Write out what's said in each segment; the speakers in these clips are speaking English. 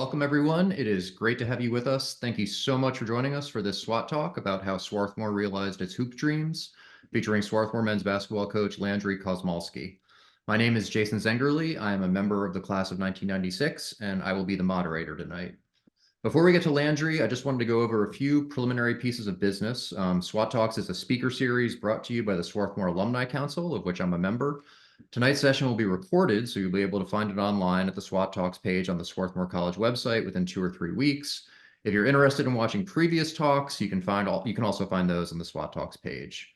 Welcome, everyone. It is great to have you with us. Thank you so much for joining us for this SWAT talk about how Swarthmore realized its hoop dreams, featuring Swarthmore men's basketball coach Landry Kosmalski. My name is Jason Zengerle. I am a member of the class of 1996, and I will be the moderator tonight. Before we get to Landry, I just wanted to go over a few preliminary pieces of business. SWAT Talks is a speaker series brought to you by the Swarthmore Alumni Council, of which I'm a member. Tonight's session will be recorded, so you'll be able to find it online at the SWAT Talks page on the Swarthmore College website within 2 or 3 weeks. If you're interested in watching previous talks, you can also find those on the SWAT Talks page.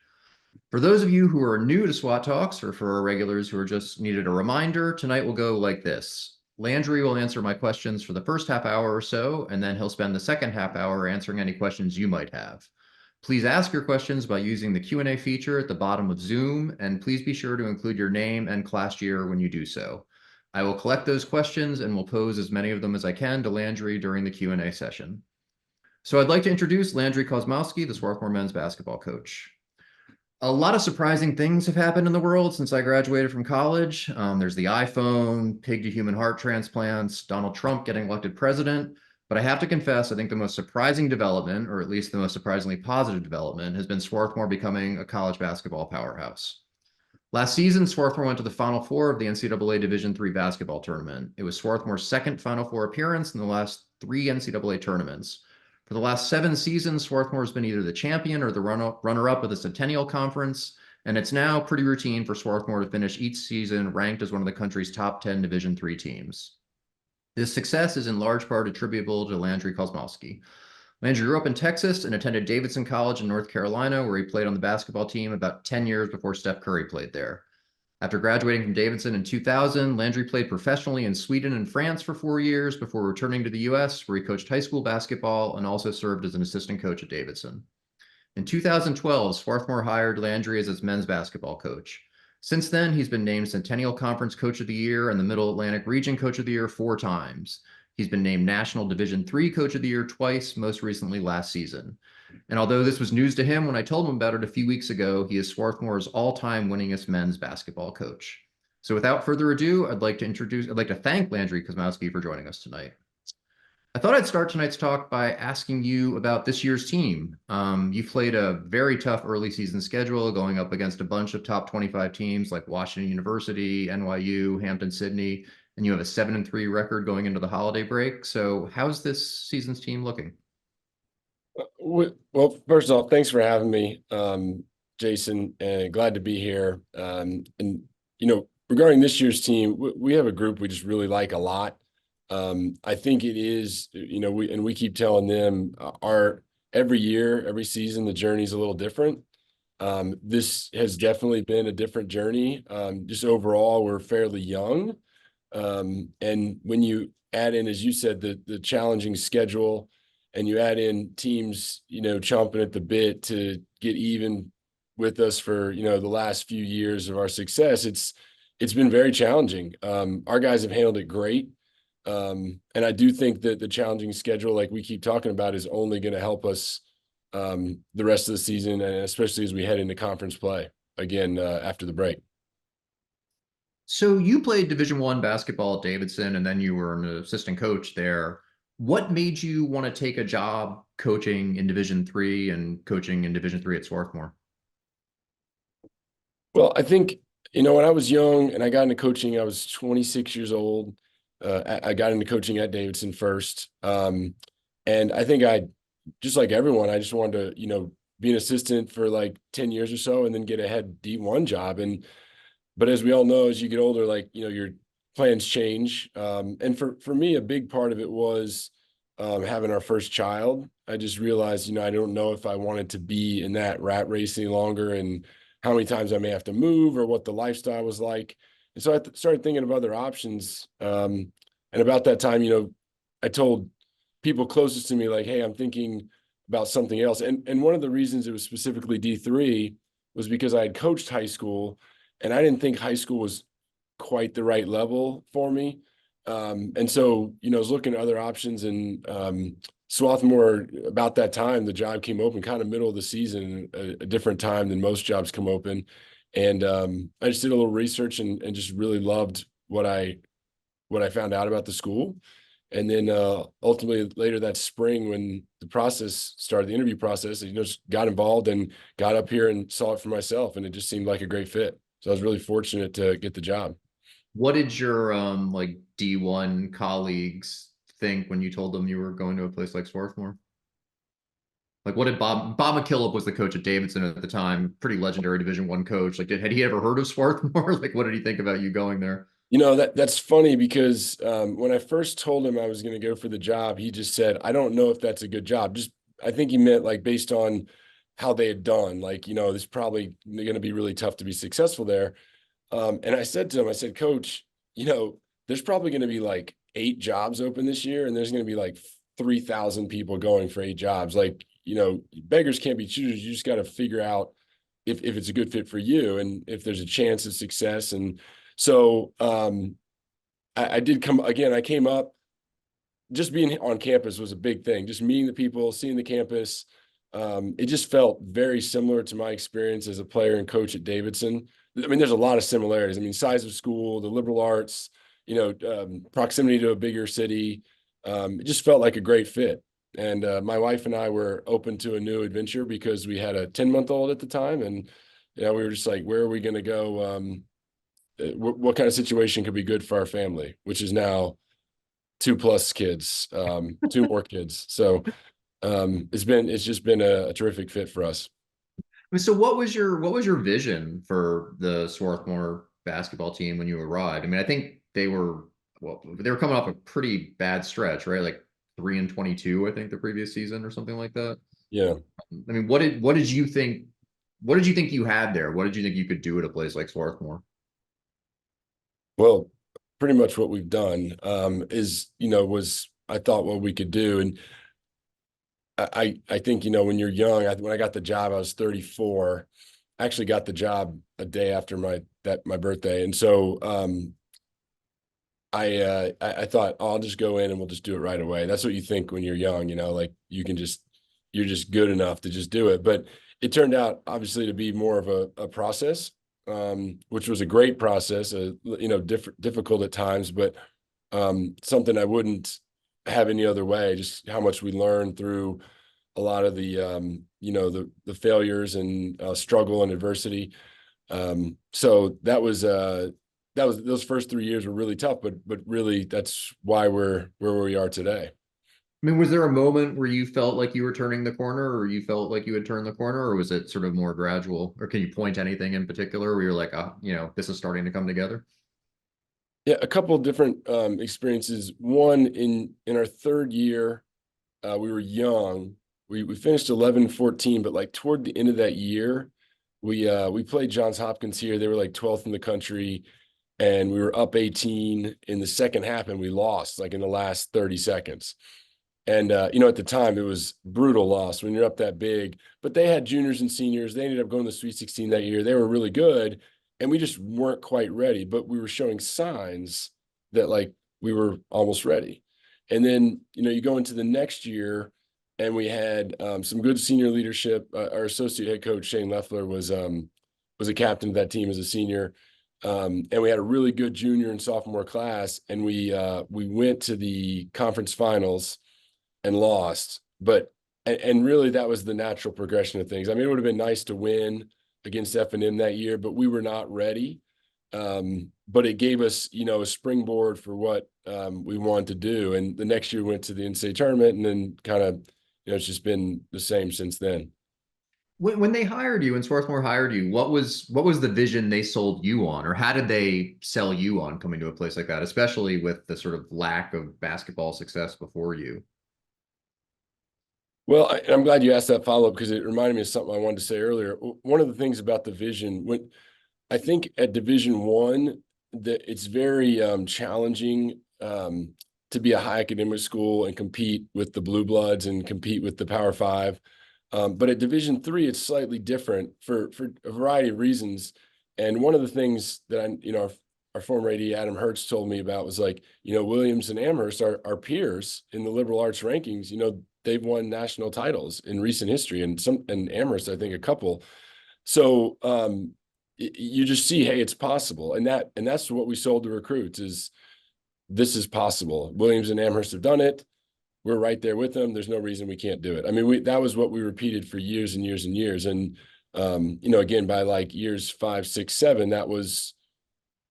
For those of you who are new to SWAT Talks, or for our regulars who are just needed a reminder, tonight will go like this. Landry will answer my questions for the first half hour or so, and then he'll spend the second half hour answering any questions you might have. Please ask your questions by using the Q&A feature at the bottom of Zoom, and please be sure to include your name and class year when you do so. I will collect those questions and will pose as many of them as I can to Landry during the Q&A session. So I'd like to introduce Landry Kosmalski, the Swarthmore men's basketball coach. A lot of surprising things have happened in the world since I graduated from college. There's the iPhone, pig-to-human heart transplants, Donald Trump getting elected president. But I have to confess, I think the most surprising development, or at least the most surprisingly positive development, has been Swarthmore becoming a college basketball powerhouse. Last season, Swarthmore went to the Final Four of the NCAA Division III basketball tournament. It was Swarthmore's second Final Four appearance in the last 3 NCAA tournaments. For the last 7 seasons, Swarthmore has been either the champion or the runner-up of the Centennial Conference, and it's now pretty routine for Swarthmore to finish each season ranked as one of the country's top 10 Division III teams. This success is in large part attributable to Landry Kosmalski. Landry grew up in Texas and attended Davidson College in North Carolina, where he played on the basketball team about 10 years before Steph Curry played there. After graduating from Davidson in 2000, Landry played professionally in Sweden and France for 4 years before returning to the U.S., where he coached high school basketball and also served as an assistant coach at Davidson. In 2012, Swarthmore hired Landry as its men's basketball coach. Since then, he's been named Centennial Conference Coach of the Year and the Middle Atlantic Region Coach of the Year 4 times. He's been named National Division III Coach of the Year twice, most recently last season. And although this was news to him when I told him about it a few weeks ago, he is Swarthmore's all-time winningest men's basketball coach. So without further ado, I'd like to thank Landry Kosmalski for joining us tonight. I thought I'd start tonight's talk by asking you about this year's team. You've played a very tough early season schedule, going up against a bunch of top 25 teams like Washington University, NYU, Hampton-Sydney, and you have a 7-3 record going into the holiday break. So how's this season's team looking? Well, first of all, thanks for having me, Jason, and glad to be here. Regarding this year's team, we have a group we just really like a lot. I think it is, we keep telling them every year, every season, the journey's a little different. This has definitely been a different journey. Just overall, we're fairly young. And when you add in, as you said, the challenging schedule, and you add in teams, chomping at the bit to get even with us for, the last few years of our success, it's been very challenging. Our guys have handled it great. And I do think that the challenging schedule, like we keep talking about, is only going to help us the rest of the season, and especially as we head into conference play again after the break. So you played Division I basketball at Davidson, and then you were an assistant coach there. What made you want to take a job coaching in Division III and coaching in Division III at Swarthmore? Well, I think, when I was young and I got into coaching, I was 26 years old. I got into coaching at Davidson first. And I think just like everyone, I just wanted to, be an assistant for like 10 years or so and then get a head D1 job. But as we all know, as you get older, your plans change. And for me, a big part of it was having our first child. I just realized, I don't know if I wanted to be in that rat race any longer, and how many times I may have to move, or what the lifestyle was like. And so I started thinking of other options. And about that time, I told people closest to me, like, hey, I'm thinking about something else. And one of the reasons it was specifically D3 was because I had coached high school, and I didn't think high school was quite the right level for me. And so, I was looking at other options, and Swarthmore, about that time, the job came open kind of middle of the season, a different time than most jobs come open. And I just did a little research and just really loved what I found out about the school. And then ultimately later that spring, when the process started, the interview process, just got involved and got up here and saw it for myself, and it just seemed like a great fit. So I was really fortunate to get the job. What did your like D1 colleagues think when you told them you were going to a place like Swarthmore? Like, what did Bob McKillop was the coach at Davidson at the time, pretty legendary Division I coach. Like, had he ever heard of Swarthmore? Like, what did he think about you going there? That's funny because when I first told him I was going to go for the job, he just said, "I don't know if that's a good job." Just I think he meant like based on how they had done, like, this is probably going to be really tough to be successful there. And I said to him, I said, "Coach, there's probably going to be like 8 jobs open this year, and there's going to be like 3,000 people going for 8 jobs. Like, beggars can't be choosers. You just got to figure out if it's a good fit for you and if there's a chance of success." And so I did come again. I came up, just being on campus was a big thing. Just meeting the people, seeing the campus. It just felt very similar to my experience as a player and coach at Davidson. I mean, there's a lot of similarities. I mean, size of school, the liberal arts, proximity to a bigger city. It just felt like a great fit. And my wife and I were open to a new adventure because we had a 10-month-old at the time. And, we were just like, where are we going to go? What kind of situation could be good for our family, which is now 2+ kids, 2 more kids. So it's just been a terrific fit for us. I mean, so what was your vision for the Swarthmore basketball team when you arrived? I mean, I think they were coming off a pretty bad stretch, right? Like 3-22, I think the previous season or something like that. Yeah. I mean, what did you think? What did you think you had there? What did you think you could do at a place like Swarthmore? Well, pretty much what we've done was I thought what we could do. And I think, when you're young, when I got the job, I was 34. I actually got the job a day after my birthday. And so I thought, oh, I'll just go in and we'll just do it right away. That's what you think when you're young, like you're just good enough to just do it. But it turned out obviously to be more of a process, which was a great process, difficult at times, but something I wouldn't have any other way, just how much we learned through a lot of the failures and struggle and adversity. So that was those first 3 years were really tough, but really that's why we're where we are today. I mean, was there a moment where you felt like you were turning the corner, or you felt like you had turned the corner, or was it sort of more gradual? Or can you point to anything in particular where you're like, this is starting to come together? Yeah, a couple of different experiences. One in our third year, we were young. We finished 11-14, but like toward the end of that year, we played Johns Hopkins here. They were like 12th in the country, and we were up 18 in the second half, and we lost like in the last 30 seconds. And at the time it was brutal loss when you're up that big. But they had juniors and seniors. They ended up going to the Sweet 16 that year. They were really good, and we just weren't quite ready. But we were showing signs that like we were almost ready. And then you go into the next year, and we had some good senior leadership. Our associate head coach Shane Leffler was a captain of that team as a senior. And we had a really good junior and sophomore class, and we went to the conference finals and lost. But and really that was the natural progression of things. I mean, it would have been nice to win against F&M that year, but we were not ready. But it gave us, a springboard for what we wanted to do. And the next year we went to the NCAA tournament, and then kind of, it's just been the same since then. When they hired you and Swarthmore hired you, what was the vision they sold you on, or how did they sell you on coming to a place like that, especially with the sort of lack of basketball success before you? Well, I'm glad you asked that follow-up because it reminded me of something I wanted to say earlier. One of the things about the vision, when I think at Division I, that it's very challenging to be a high academic school and compete with the blue bloods and compete with the Power Five. But at Division III, it's slightly different for a variety of reasons. And one of the things that our former AD Adam Hertz told me about was like, Williams and Amherst are peers in the liberal arts rankings. They've won national titles in recent history, and Amherst, I think, a couple. So you just see, hey, it's possible, and that's what we sold to recruits is this is possible. Williams and Amherst have done it. We're right there with them. There's no reason we can't do it. I mean, that was what we repeated for years and years and years. And, again, by like years 5, 6, 7,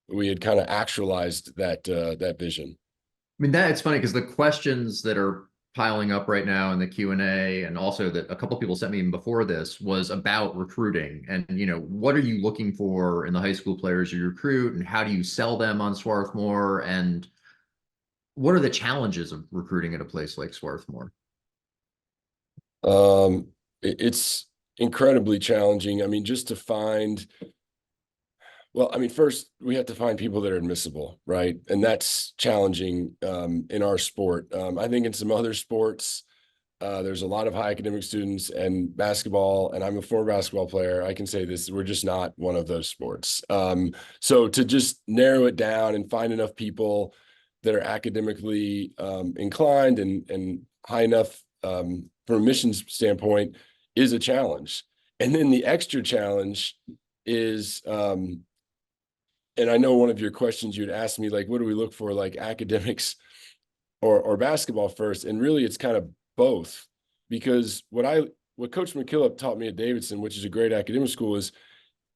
we had kind of actualized that vision. I mean, that it's funny because the questions that are piling up right now in the Q&A, and also that a couple people sent me even before this, was about recruiting. And, what are you looking for in the high school players you recruit, and how do you sell them on Swarthmore? And what are the challenges of recruiting at a place like Swarthmore? It's incredibly challenging. I mean, just to find, well, I mean, first we have to find people that are admissible, right? And that's challenging in our sport. I think in some other sports, there's a lot of high academic students, and basketball, and I'm a former basketball player. I can say this, we're just not one of those sports. So to just narrow it down and find enough people that are academically inclined and high enough from a missions standpoint is a challenge. And then the extra challenge is, and I know one of your questions you'd asked me, like, what do we look for, like academics or basketball first? And really it's kind of both, because what Coach McKillop taught me at Davidson, which is a great academic school, is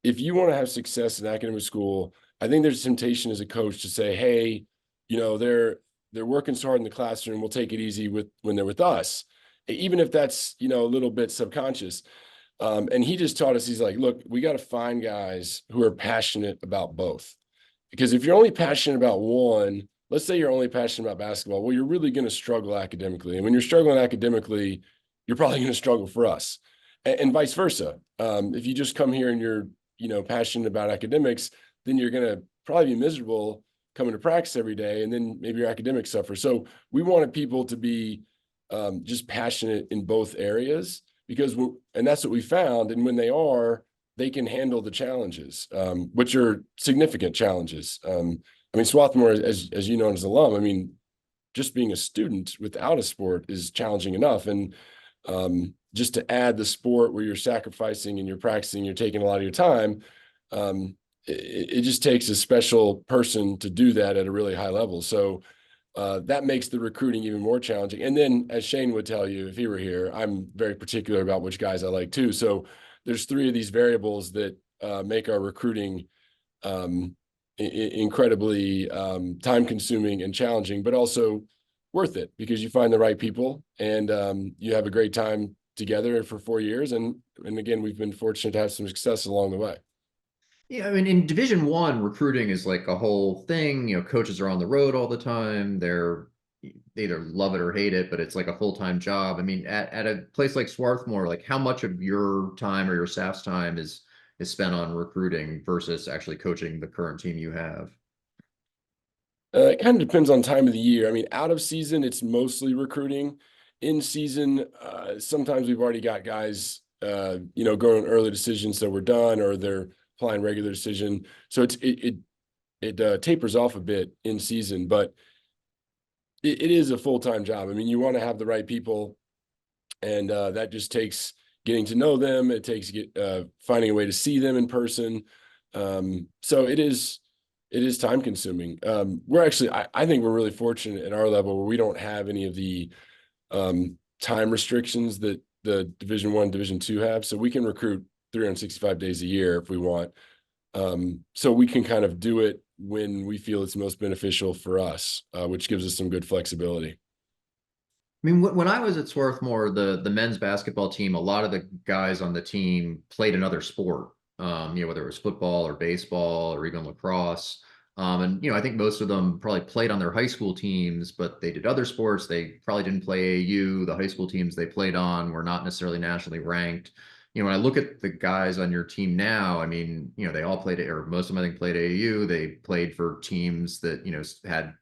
if you want to have success in academic school, I think there's a temptation as a coach to say, hey, they're working so hard in the classroom, we'll take it easy when they're with us, even if that's a little bit subconscious. And he just taught us, he's like, look, we got to find guys who are passionate about both. Because if you're only passionate about one, let's say you're only passionate about basketball, well, you're really going to struggle academically. And when you're struggling academically, you're probably going to struggle for us, and vice versa. If you just come here and you're, passionate about academics, then you're going to probably be miserable coming to practice every day. And then maybe your academics suffer. So we wanted people to be just passionate in both areas, because and that's what we found. And when they can handle the challenges, which are significant challenges. I mean, Swarthmore, as you know, as an alum, I mean, just being a student without a sport is challenging enough. And just to add the sport where you're sacrificing and you're practicing, you're taking a lot of your time, it just takes a special person to do that at a really high level. So that makes the recruiting even more challenging. And then, as Shane would tell you if he were here, I'm very particular about which guys I like too. So there's 3 of these variables that make our recruiting incredibly time consuming and challenging, but also worth it, because you find the right people and you have a great time together for 4 years. And again, we've been fortunate to have some success along the way. Yeah, I mean, in Division 1, recruiting is like a whole thing. Coaches are on the road all the time. They either love it or hate it, but it's like a full-time job. I mean, at a place like Swarthmore, like how much of your time or your staff's time is spent on recruiting versus actually coaching the current team you have? It kind of depends on time of the year. I mean, out of season, it's mostly recruiting. In season, sometimes we've already got guys, going early decisions that we're done, or they're applying regular decision. So it tapers off a bit in season, but it is a full-time job. I mean, you want to have the right people, and that just takes getting to know them. It takes finding a way to see them in person. So it is time consuming. We're actually, I think we're really fortunate at our level where we don't have any of the time restrictions that the Division 1, Division 2 have. So we can recruit 365 days a year if we want. So we can kind of do it when we feel it's most beneficial for us, which gives us some good flexibility. I mean, when I was at Swarthmore, the men's basketball team, a lot of the guys on the team played another sport, whether it was football or baseball or even lacrosse. And I think most of them probably played on their high school teams, but they did other sports. They probably didn't play AAU. The high school teams they played on were not necessarily nationally ranked. When I look at the guys on your team now, I mean, they all played, or most of them I think played AAU. They played for teams that had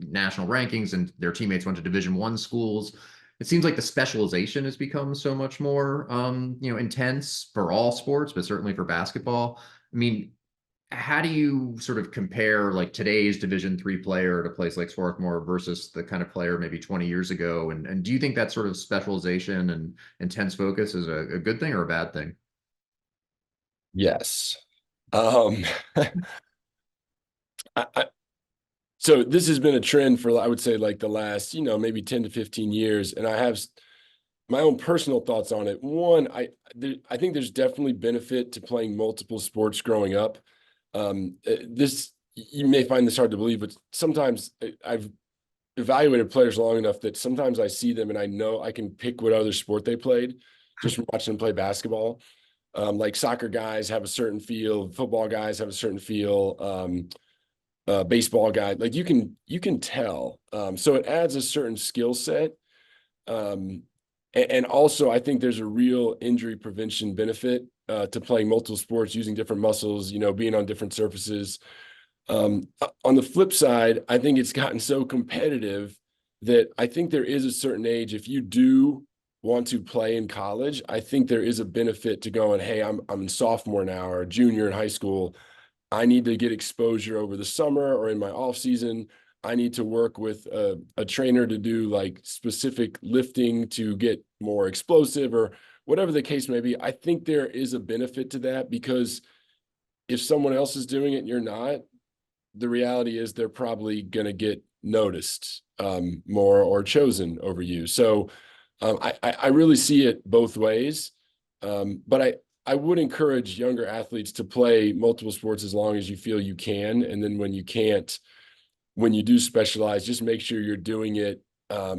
national rankings, and their teammates went to Division 1 schools. It seems like the specialization has become so much more intense for all sports, but certainly for basketball. I mean, how do you sort of compare like today's Division 3 player at a place like Swarthmore versus the kind of player maybe 20 years ago? And do you think that sort of specialization and intense focus is a good thing or a bad thing? Yes. Um, I, So this has been a trend for, I would say, like the last, maybe 10 to 15 years. And I have my own personal thoughts on it. One, I think there's definitely benefit to playing multiple sports growing up. This, you may find this hard to believe, but sometimes I've evaluated players long enough that sometimes I see them and I know I can pick what other sport they played just from watching them play basketball. Like soccer guys have a certain feel, football guys have a certain feel. Baseball guy, like you can tell. So it adds a certain skill set. And also I think there's a real injury prevention benefit to playing multiple sports, using different muscles, being on different surfaces. On the flip side, I think it's gotten so competitive that I think there is a certain age, if you do want to play in college, I think there is a benefit to going, hey, I'm a sophomore now or a junior in high school. I need to get exposure over the summer or in my off season. I need to work with a trainer to do like specific lifting to get more explosive or whatever the case may be. I think there is a benefit to that because if someone else is doing it and you're not, the reality is they're probably going to get noticed more or chosen over you. So I really see it both ways. But I would encourage younger athletes to play multiple sports as long as you feel you can. And then when you can't, when you do specialize, just make sure you're doing it uh,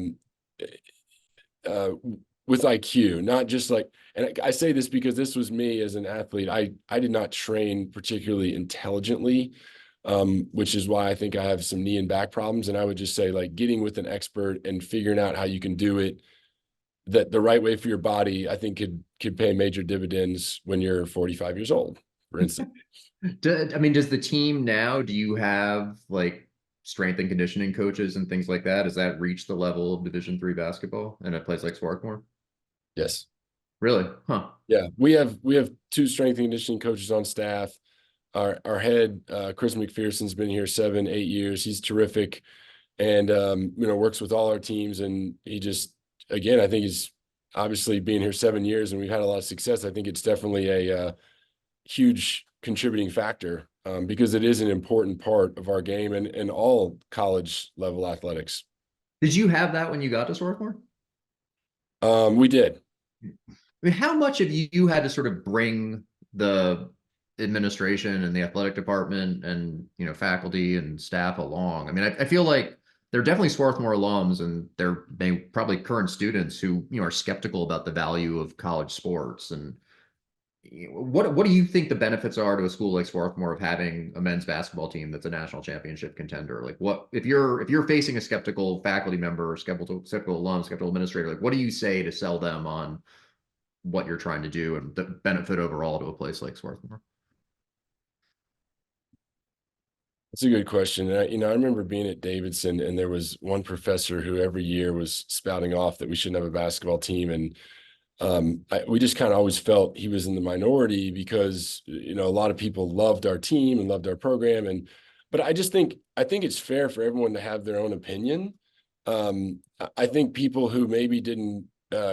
with IQ, not just like, and I say this because this was me as an athlete. I did not train particularly intelligently, which is why I think I have some knee and back problems. And I would just say like getting with an expert and figuring out how you can do it that the right way for your body, I think could pay major dividends when you're 45 years old, for instance. I mean, does the team now, do you have like strength and conditioning coaches and things like that? Does that reach the level of Division III basketball in a place like Swarthmore? Yes. Really? Huh. Yeah. We have two strength and conditioning coaches on staff. Our head, Chris McPherson's been here 7, 8 years. He's terrific and works with all our teams. And he just, again, I think he's obviously being here 7 years and we've had a lot of success. I think it's definitely a huge contributing factor because it is an important part of our game and all college level athletics. Did you have that when you got to Swarthmore? We did. I mean, how much of you had to sort of bring the administration and the athletic department and faculty and staff along? I mean, I feel like there are definitely Swarthmore alums and they probably current students who are skeptical about the value of college sports. And what do you think the benefits are to a school like Swarthmore of having a men's basketball team that's a national championship contender? Like, what if you're facing a skeptical faculty member, or skeptical alum, skeptical administrator? Like, what do you say to sell them on what you're trying to do and the benefit overall to a place like Swarthmore? That's a good question. And I remember being at Davidson and there was one professor who every year was spouting off that we shouldn't have a basketball team. And we just kind of always felt he was in the minority because, a lot of people loved our team and loved our program. But I think it's fair for everyone to have their own opinion. I think people who maybe didn't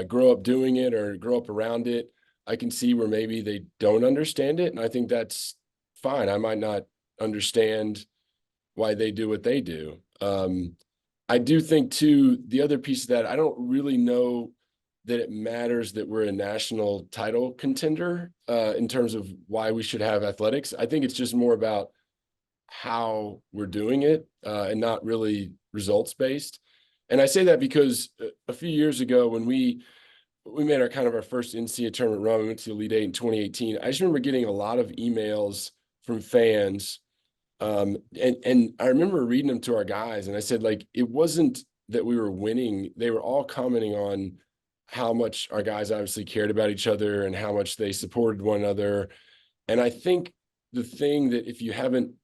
grow up doing it or grow up around it, I can see where maybe they don't understand it. And I think that's fine. I might not understand why they do what they do. I do think too, the other piece of that, I don't really know that it matters that we're a national title contender in terms of why we should have athletics. I think it's just more about how we're doing it and not really results based. And I say that because a few years ago when we made our first NCAA tournament run, we went to the Elite Eight in 2018. I just remember getting a lot of emails from fans. And I remember reading them to our guys and I said, like, it wasn't that we were winning. They were all commenting on how much our guys obviously cared about each other and how much they supported one another. And I think the thing that if you haven't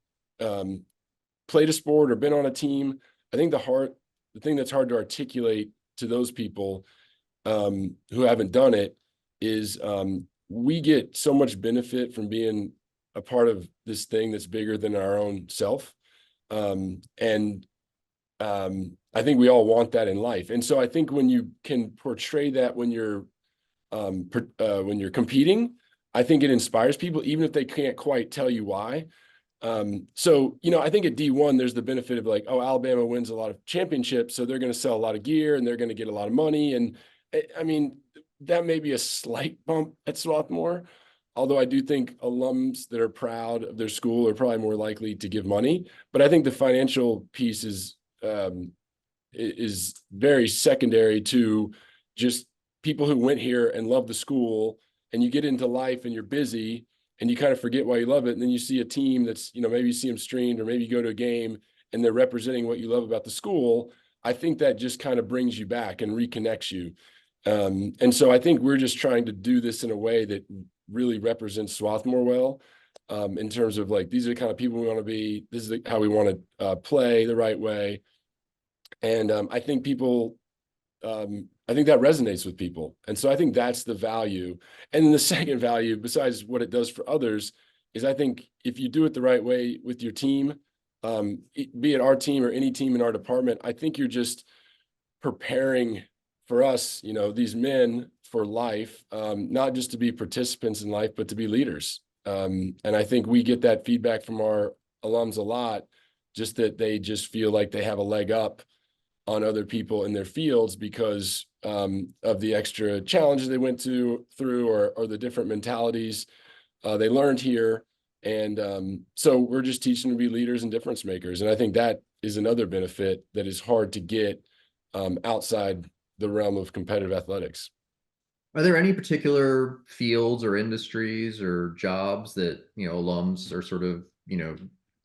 played a sport or been on a team, I think the thing that's hard to articulate to those people who haven't done it is we get so much benefit from being a part of this thing that's bigger than our own self. And I think we all want that in life. And so I think when you can portray that when you're competing, I think it inspires people, even if they can't quite tell you why. So, I think at D1, there's the benefit of like, oh, Alabama wins a lot of championships, so they're going to sell a lot of gear and they're going to get a lot of money. And I mean, that may be a slight bump at Swarthmore, although I do think alums that are proud of their school are probably more likely to give money. But I think the financial piece is very secondary to just people who went here and love the school, and you get into life and you're busy and you kind of forget why you love it. And then you see a team that's, maybe you see them streamed or maybe you go to a game and they're representing what you love about the school. I think that just kind of brings you back and reconnects you. And so I think we're just trying to do this in a way that really represents Swarthmore well, in terms of like, these are the kind of people we want to be. This is how we want to play the right way. And I think I think that resonates with people. And so I think that's the value. And then the second value, besides what it does for others, is I think if you do it the right way with your team, be it our team or any team in our department, I think you're just preparing for us, these men for life, not just to be participants in life, but to be leaders. And I think we get that feedback from our alums a lot, just that they just feel like they have a leg up on other people in their fields because of the extra challenges they went through or the different mentalities they learned here. And so we're just teaching them to be leaders and difference makers. And I think that is another benefit that is hard to get outside the realm of competitive athletics. Are there any particular fields or industries or jobs that, alums are sort of,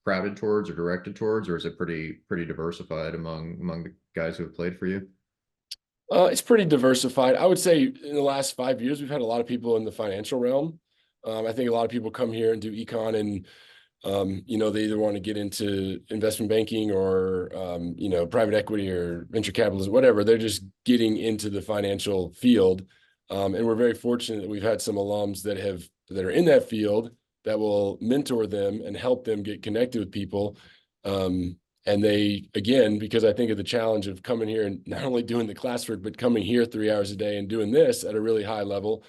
crowded towards or directed towards, or is it pretty diversified among the guys who have played for you? It's pretty diversified. I would say in the last 5 years, we've had a lot of people in the financial realm. I think a lot of people come here and do econ and, they either want to get into investment banking or, private equity or venture capitalism, whatever. They're just getting into the financial field. And we're very fortunate that we've had some alums that are in that field that will mentor them and help them get connected with people. And they, again, because I think of the challenge of coming here and not only doing the classwork, but coming here 3 hours a day and doing this at a really high level,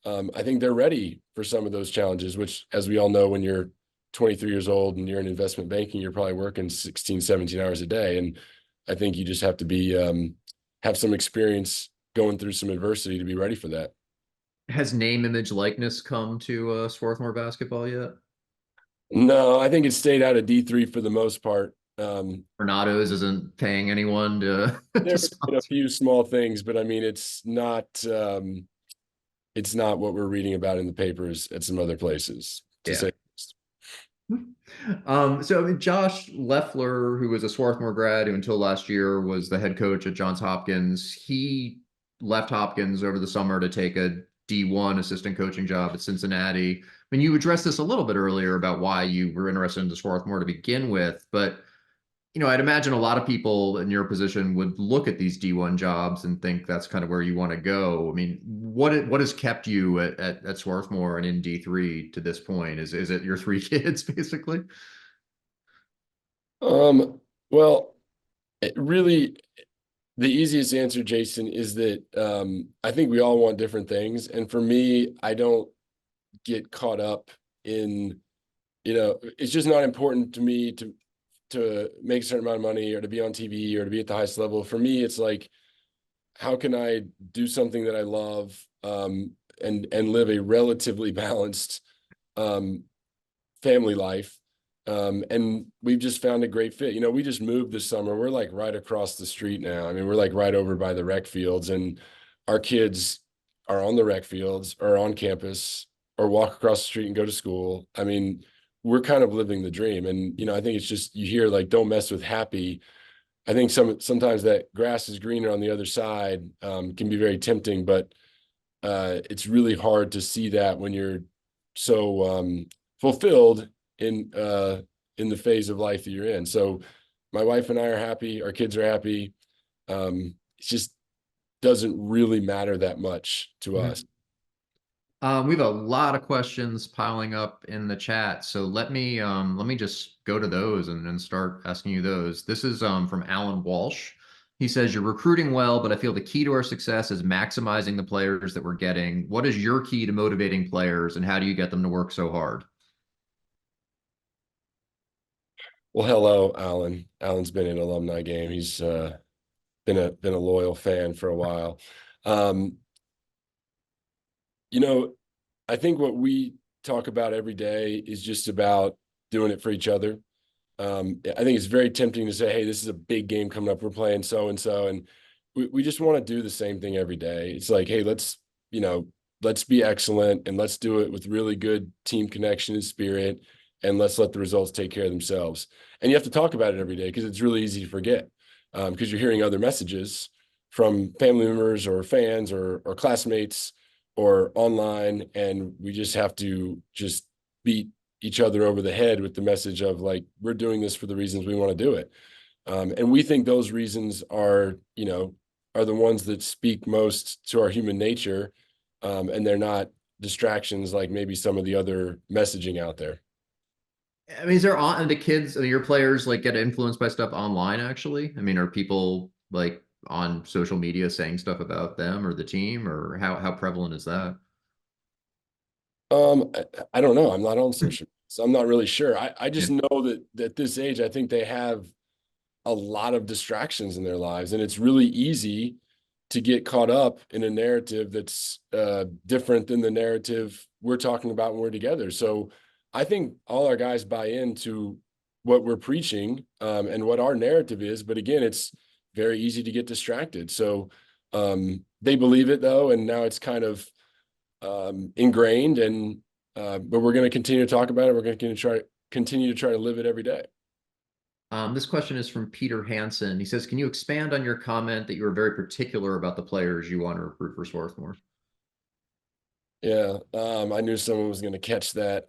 I think they're ready for some of those challenges, which, as we all know, when you're 23 years old and you're in investment banking, you're probably working 16, 17 hours a day. And I think you just have to be, have some experience going through some adversity to be ready for that. Has name, image, likeness come to Swarthmore basketball yet? No, I think it stayed out of D3 for the most part. Renatos isn't paying anyone to to There's been a sponsor. few small things, but I mean, it's not what we're reading about in the papers at some other places, to Yeah. say. So I mean, Josh Leffler, who was a Swarthmore grad who until last year was the head coach at Johns Hopkins, he left Hopkins over the summer to take a D1 assistant coaching job at Cincinnati. I mean, you addressed this a little bit earlier about why you were interested in the Swarthmore to begin with, but I'd imagine a lot of people in your position would look at these D1 jobs and think that's kind of where you want to go. I mean, what has kept you at Swarthmore and in D3 to this point? Is it your three kids basically? Well, it really, the easiest answer, Jason, is that I think we all want different things. And for me, I don't get caught up in, it's just not important to me to make a certain amount of money or to be on TV or to be at the highest level. For me, it's like, how can I do something that I love, and live a relatively balanced family life. And we've just found a great fit. We just moved this summer. We're like right across the street now. I mean, we're like right over by the rec fields, and our kids are on the rec fields or on campus or walk across the street and go to school. I mean, we're kind of living the dream. And, I think it's just, you hear like, don't mess with happy. I think sometimes that grass is greener on the other side, can be very tempting, but it's really hard to see that when you're so fulfilled in the phase of life that you're in. So my wife and I are happy, our kids are happy. It just doesn't really matter that much to us. We have a lot of questions piling up in the chat, so let me just go to those and start asking you those. This is from Alan Walsh. He says, "You're recruiting well, but I feel the key to our success is maximizing the players that we're getting. What is your key to motivating players, and how do you get them to work so hard?" Well, hello, Alan. Alan's been in an alumni game. He's been a loyal fan for a while. Um, you know, I think what we talk about every day is just about doing it for each other. I think it's very tempting to say, hey, this is a big game coming up. We're playing so and so. And we just want to do the same thing every day. It's like, hey, you know, let's be excellent and let's do it with really good team connection and spirit. And let's let the results take care of themselves. And you have to talk about it every day because it's really easy to forget because you're hearing other messages from family members or fans or classmates or online. And we just have to just beat each other over the head with the message of like, we're doing this for the reasons we want to do it. And we think those reasons are, are the ones that speak most to our human nature. And they're not distractions like maybe some of the other messaging out there. I mean, is there on the kids, your players like get influenced by stuff online actually? I mean, are people like on social media saying stuff about them or the team, or how prevalent is that? I don't know. I'm not on social, so I'm not really sure. I Yeah. just know that at this age, I think they have a lot of distractions in their lives, and it's really easy to get caught up in a narrative that's different than the narrative we're talking about when we're together. So I think all our guys buy into what we're preaching and what our narrative is. But again, it's very easy to get distracted. So they believe it though, and now it's kind of ingrained. And but we're going to continue to talk about it. We're going to continue to try to live it every day. This question is from Peter Hansen. He says, "Can you expand on your comment that you were very particular about the players you want to recruit for Swarthmore?" Yeah, I knew someone was going to catch that.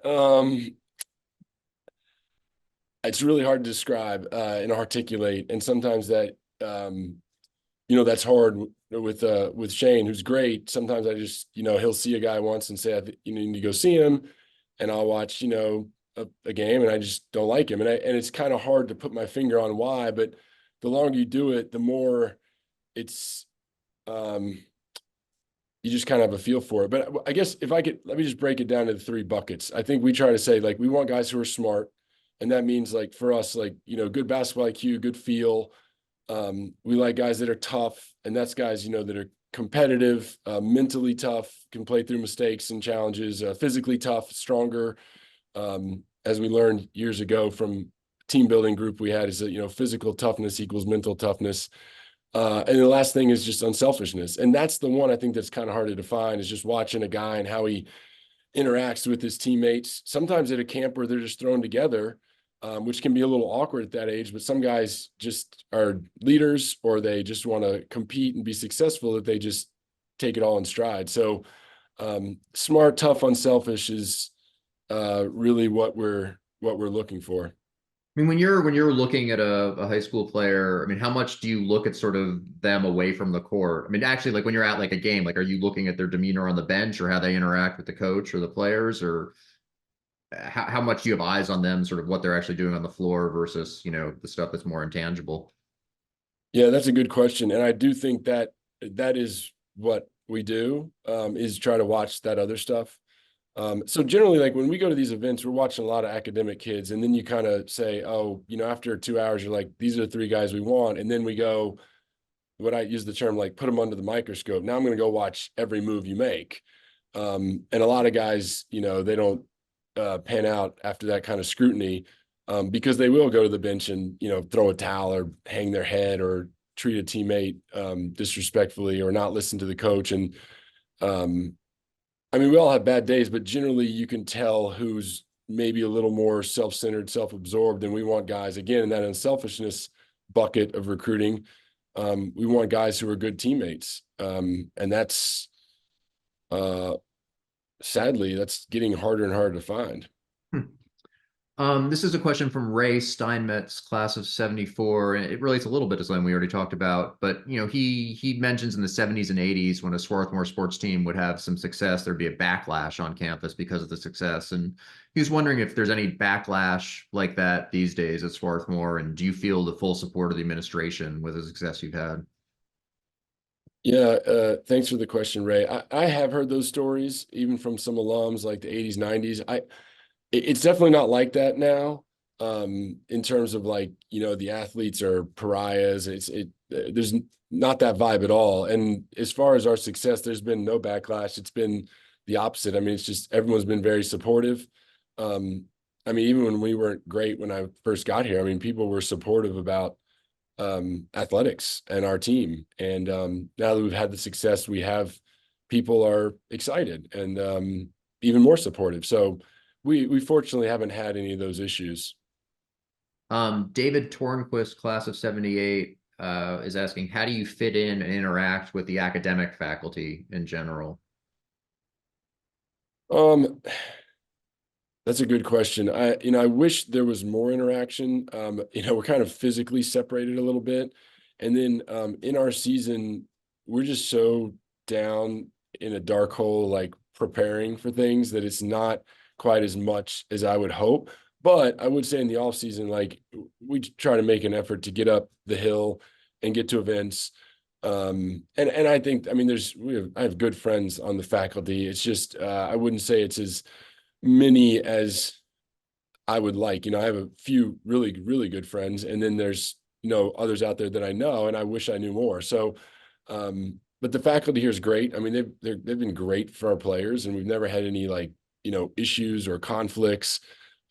It's really hard to describe and articulate, and sometimes that that's hard with Shane, who's great. Sometimes I just he'll see a guy once and say you need to go see him, and I'll watch a game and I just don't like him, and it's kind of hard to put my finger on why, but the longer you do it, the more it's um, you just kind of have a feel for it. But I guess if I could, let me just break it down into three buckets. I think we try to say like we want guys who are smart, and that means like for us, like good basketball IQ, good feel. We like guys that are tough, and that's guys that are competitive, mentally tough, can play through mistakes and challenges, physically tough, stronger. As we learned years ago from team building group we had, is that physical toughness equals mental toughness. And the last thing is just unselfishness. And that's the one I think that's kind of hard to define, is just watching a guy and how he interacts with his teammates. Sometimes at a camp where they're just thrown together, which can be a little awkward at that age, but some guys just are leaders, or they just want to compete and be successful, that they just take it all in stride. So smart, tough, unselfish is really what we're looking for. I mean, when you're looking at a high school player, I mean, how much do you look at sort of them away from the court? I mean, actually, like when you're at like a game, like are you looking at their demeanor on the bench or how they interact with the coach or the players, or how much do you have eyes on them, sort of what they're actually doing on the floor versus, the stuff that's more intangible? Yeah, that's a good question. And I do think that that is what we do, is try to watch that other stuff. So generally, like when we go to these events, we're watching a lot of academic kids, and then you kind of say, oh, after 2 hours, you're like, these are the three guys we want. And then we go, what I use the term, like put them under the microscope. Now I'm going to go watch every move you make. And a lot of guys, they don't pan out after that kind of scrutiny, because they will go to the bench and, throw a towel or hang their head or treat a teammate disrespectfully or not listen to the coach. And I mean, we all have bad days, but generally you can tell who's maybe a little more self-centered, self-absorbed. And we want guys, again, in that unselfishness bucket of recruiting. We want guys who are good teammates. And that's uh, sadly, that's getting harder and harder to find. Hmm. This is a question from Ray Steinmetz, class of 74, and it relates a little bit to something we already talked about. But he mentions in the 70s and 80s when a Swarthmore sports team would have some success, there'd be a backlash on campus because of the success. And he was wondering if there's any backlash like that these days at Swarthmore, and do you feel the full support of the administration with the success you've had? Yeah, thanks for the question, Ray. I have heard those stories, even from some alums like the 80s, 90s. It's definitely not like that now. in terms of like, the athletes are pariahs. There's not that vibe at all. And as far as our success, there's been no backlash. It's been the opposite. I mean, it's just everyone's been very supportive. I mean, even when we weren't great when I first got here, I mean, people were supportive about athletics and our team. And now that we've had the success we have, people are excited and even more supportive. So we fortunately haven't had any of those issues. David Tornquist, class of 78, is asking, how do you fit in and interact with the academic faculty in general? Um, that's a good question. I wish there was more interaction. We're kind of physically separated a little bit. And then in our season, we're just so down in a dark hole, like preparing for things that it's not quite as much as I would hope. But I would say in the off season, like we try to make an effort to get up the hill and get to events. And I think, I mean, I have good friends on the faculty. It's just I wouldn't say it's as many as I would like. I have a few really, really good friends, and then there's others out there that I know, and I wish I knew more. So, but the faculty here is great. I mean, they've been great for our players, and we've never had any like issues or conflicts.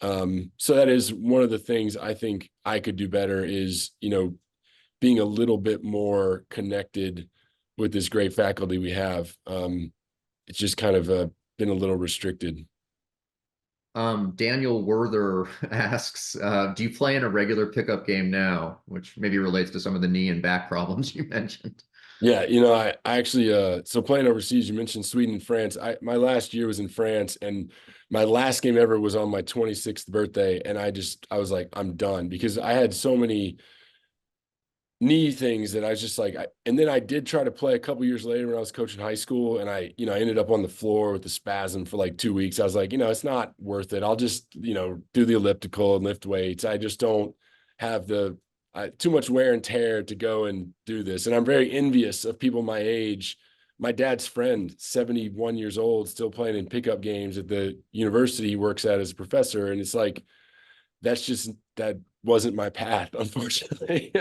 So that is one of the things I think I could do better is being a little bit more connected with this great faculty we have. It's just kind of been a little restricted. Daniel Werther asks, do you play in a regular pickup game now? Which maybe relates to some of the knee and back problems you mentioned. Yeah, I actually so playing overseas, you mentioned Sweden and France. My last year was in France, and my last game ever was on my 26th birthday, and I was like, I'm done because I had so many knee things that I was just like, and then I did try to play a couple years later when I was coaching high school, and I ended up on the floor with the spasm for like 2 weeks. I was like, it's not worth it. I'll just, do the elliptical and lift weights. I just don't have too much wear and tear to go and do this. And I'm very envious of people my age. My dad's friend, 71 years old, still playing in pickup games at the university he works at as a professor. And it's like, that wasn't my path, unfortunately.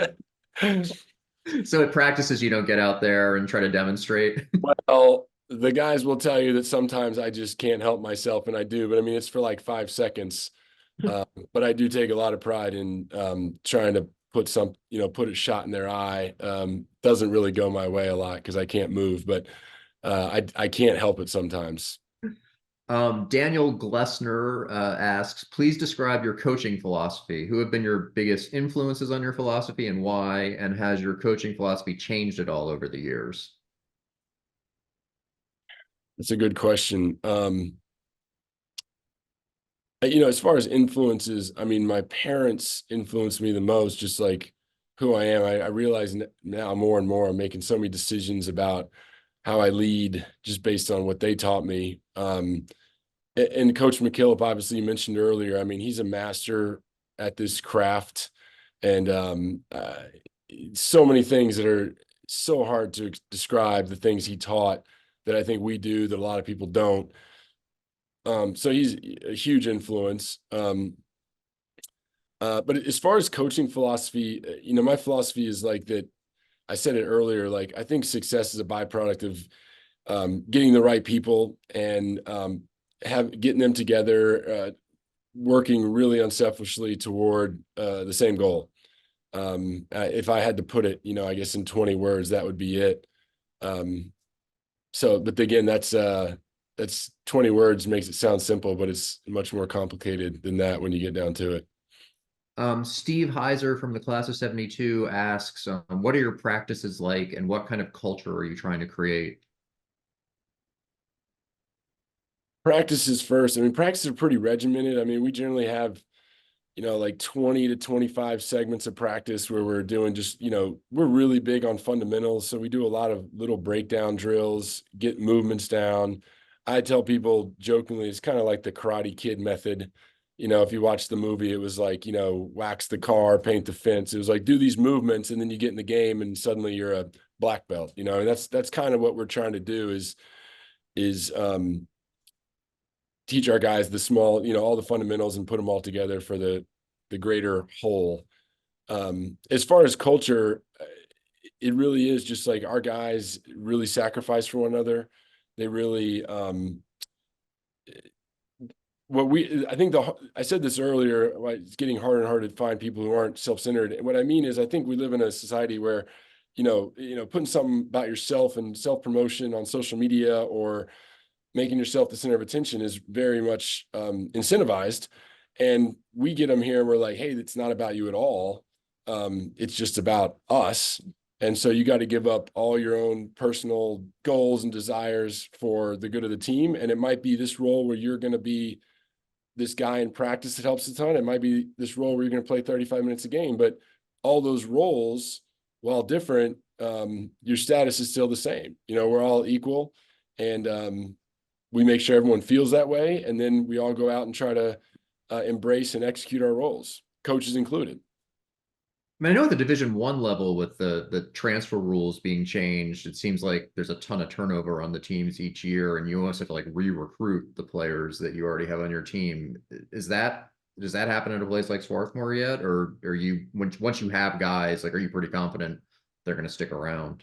So at practices, you don't get out there and try to demonstrate. Well, the guys will tell you that sometimes I just can't help myself, and I do. But I mean, it's for like 5 seconds. But I do take a lot of pride in trying to put a shot in their eye. Doesn't really go my way a lot because I can't move, but I can't help it sometimes. Daniel Glessner asks, please describe your coaching philosophy. Who have been your biggest influences on your philosophy and why? And has your coaching philosophy changed at all over the years? That's a good question. As far as influences, I mean, my parents influenced me the most, just like who I am. I realize now more and more I'm making so many decisions about how I lead just based on what they taught me. And Coach McKillop, obviously, you mentioned earlier, I mean, he's a master at this craft, and so many things that are so hard to describe, the things he taught that I think we do that a lot of people don't. So he's a huge influence. But as far as coaching philosophy, my philosophy is like that. I said it earlier, like I think success is a byproduct of getting the right people and getting them together, working really unselfishly toward the same goal. If I had to put it, I guess in 20 words, that would be it. But again, that's 20 words makes it sound simple, but it's much more complicated than that when you get down to it. Steve Heiser from the class of 72 asks, what are your practices like and what kind of culture are you trying to create? Practices first. I mean, practices are pretty regimented. I mean, we generally have, like 20 to 25 segments of practice where we're doing just, we're really big on fundamentals. So we do a lot of little breakdown drills, get movements down. I tell people jokingly, it's kind of like the Karate Kid method. If you watch the movie, it was like, wax the car, paint the fence. It was like, do these movements, and then you get in the game and suddenly you're a black belt, and that's kind of what we're trying to do is teach our guys the small, all the fundamentals and put them all together for the the greater whole. As far as culture, it really is just like our guys really sacrifice for one another. They really, I think I said this earlier, it's getting harder and harder to find people who aren't self-centered. And what I mean is, I think we live in a society where, putting something about yourself and self-promotion on social media or making yourself the center of attention is very much incentivized. And we get them here and we're like, hey, it's not about you at all. It's just about us. And so you got to give up all your own personal goals and desires for the good of the team. And it might be this role where you're going to be this guy in practice that helps a ton. It might be this role where you're going to play 35 minutes a game, but all those roles, while different, your status is still the same. We're all equal, and we make sure everyone feels that way. And then we all go out and try to embrace and execute our roles, coaches included. I mean, I know at the Division I level with the transfer rules being changed, it seems like there's a ton of turnover on the teams each year, and you almost have to like re-recruit the players that you already have on your team. Does that happen at a place like Swarthmore yet, or are you once you have guys, like, are you pretty confident they're going to stick around?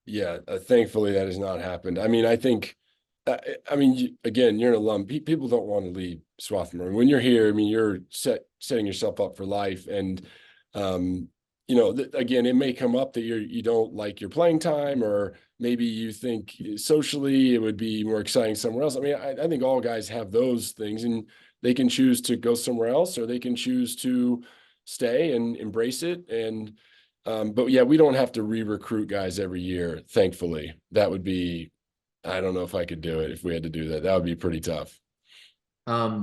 Yeah, thankfully that has not happened. I mean, I think, again, you're an alum. People don't want to leave Swarthmore. When you're here, I mean, you're setting yourself up for life. And, again, it may come up that you don't like your playing time, or maybe you think socially it would be more exciting somewhere else. I mean, I think all guys have those things, and they can choose to go somewhere else, or they can choose to stay and embrace it. And, but yeah, we don't have to re-recruit guys every year, thankfully. That would be, I don't know if I could do it if we had to do that. That would be pretty tough.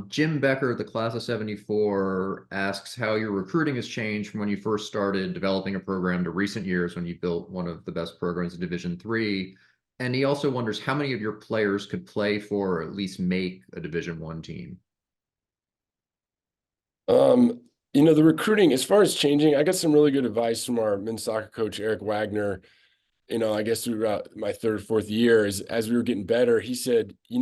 Jim Becker, the class of 74, asks how your recruiting has changed from when you first started developing a program to recent years when you built one of the best programs in Division III. And he also wonders how many of your players could play for or at least make a Division I team. The recruiting, as far as changing, I got some really good advice from our men's soccer coach, Eric Wagner. I guess throughout my third, fourth year, as we were getting better, he said, he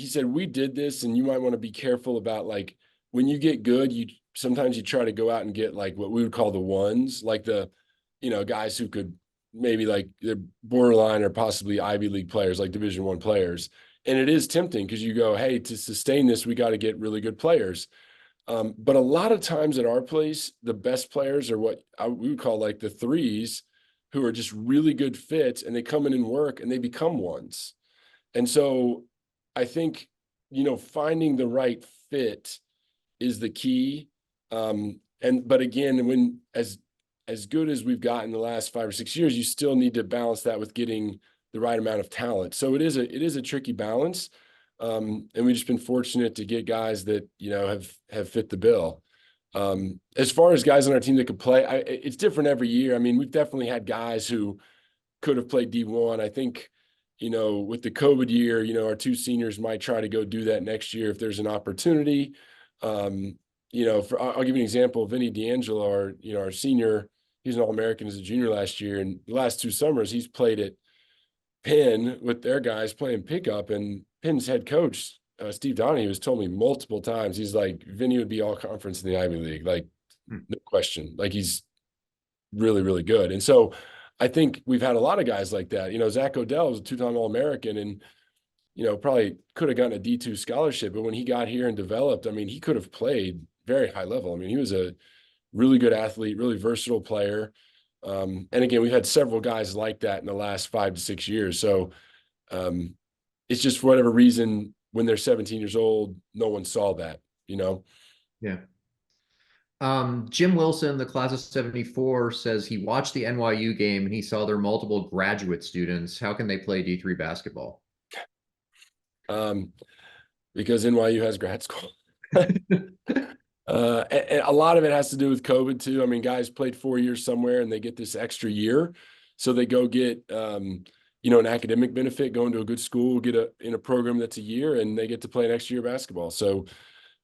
said, we did this, and you might want to be careful about, like, when you get good, sometimes you try to go out and get like what we would call the ones, like the, guys who could maybe like they're borderline or possibly Ivy League players, like Division I players. And it is tempting because you go, hey, to sustain this, we got to get really good players. But a lot of times at our place, the best players are what we would call like the threes, who are just really good fits, and they come in and work and they become ones. And so I think, finding the right fit is the key. But again, when as good as we've gotten the last 5 or 6 years, you still need to balance that with getting the right amount of talent. So it is a tricky balance. And we've just been fortunate to get guys that, have fit the bill. As far as guys on our team that could play, it's different every year. I mean, we've definitely had guys who could have played D1. I think, with the COVID year, our two seniors might try to go do that next year if there's an opportunity. I'll give you an example. Vinny D'Angelo, our senior, he's an All-American as a junior last year. And the last 2 summers, he's played at Penn with their guys playing pickup, and Penn's head coach, Steve Donahue, has told me multiple times, he's like, Vinny would be all conference in the Ivy League, like, no question. Like, he's really, really good. And so I think we've had a lot of guys like that. Zach Odell was a 2-time All-American, and, probably could have gotten a D2 scholarship, but when he got here and developed, I mean, he could have played very high level. I mean, he was a really good athlete, really versatile player. And again, we've had several guys like that in the last 5 to 6 years. So it's just, for whatever reason, when they're 17 years old, no one saw that, Yeah. Jim Wilson, the class of 74, says he watched the NYU game and he saw there are multiple graduate students. How can they play D3 basketball? Because NYU has grad school. And a lot of it has to do with COVID too. I mean, guys played 4 years somewhere and they get this extra year. So they go get, an academic benefit, going to a good school, in a program that's a year, and they get to play an extra year basketball. So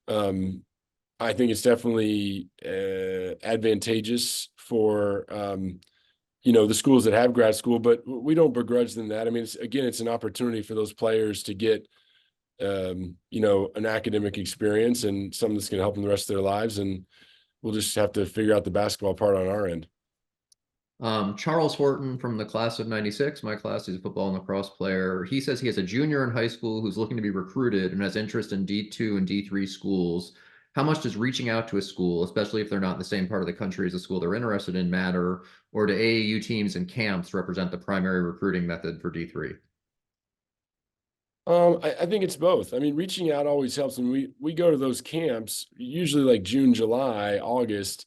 I think it's definitely advantageous for, the schools that have grad school, but we don't begrudge them that. I mean, it's an opportunity for those players to get an academic experience and something that's going to help them the rest of their lives. And we'll just have to figure out the basketball part on our end. Charles Horton from the class of 96, my class, he's a football and lacrosse player. He says he has a junior in high school who's looking to be recruited and has interest in D2 and D3 schools. How much does reaching out to a school, especially if they're not in the same part of the country as the school they're interested in, matter? Or do AAU teams and camps represent the primary recruiting method for D3? I think it's both. I mean, reaching out always helps. And we go to those camps, usually like June, July, August,